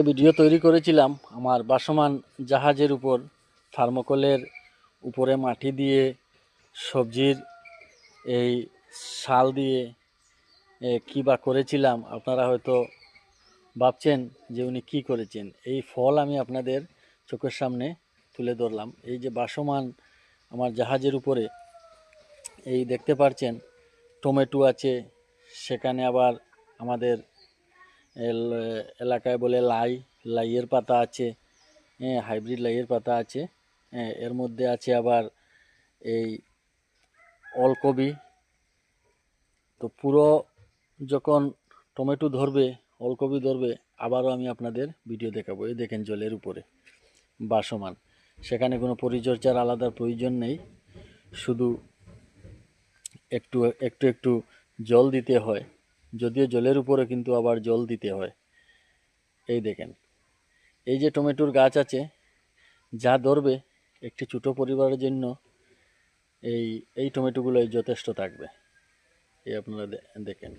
Video তৈরি করেছিলাম আমার ভাসমান জাহাজের উপর থার্মোকলের উপরে মাটি দিয়ে সবজির এই শাল দিয়ে কী বা করেছিলাম। আপনারা হয়তো ভাবছেন যে উনি কী করেছেন। এই ফল আমি আপনাদের চোখের সামনে তুলে ধরলাম। এই যে ভাসমান আমার জাহাজের উপরে এই দেখতে পাচ্ছেন টমেটো আছে, সেখানে আবার আমাদের এলাকায় বলে লাইয়ের পাতা আছে, হাইব্রিড লাইয়ের পাতা আছে। এর মধ্যে আছে আবার এই ওলকপি। তো পুরো যখন টমেটো ধরবে, ওলকপি ধরবে, আবারও আমি আপনাদের ভিডিও দেখাবো। এই দেখেন জলের উপরে ভাসমান, সেখানে কোনো পরিচর্যার আলাদা প্রয়োজন নেই, শুধু একটু একটু একটু জল দিতে হয়। যদিও জলের উপরে কিন্তু আবার জল দিতে হয়। এই দেখেন, এই যে টমেটোর গাছ আছে, যা ধরবে একটি ছোটো পরিবারের জন্য এই টমেটোগুলোই যথেষ্ট থাকবে। এই আপনারা দেখেন।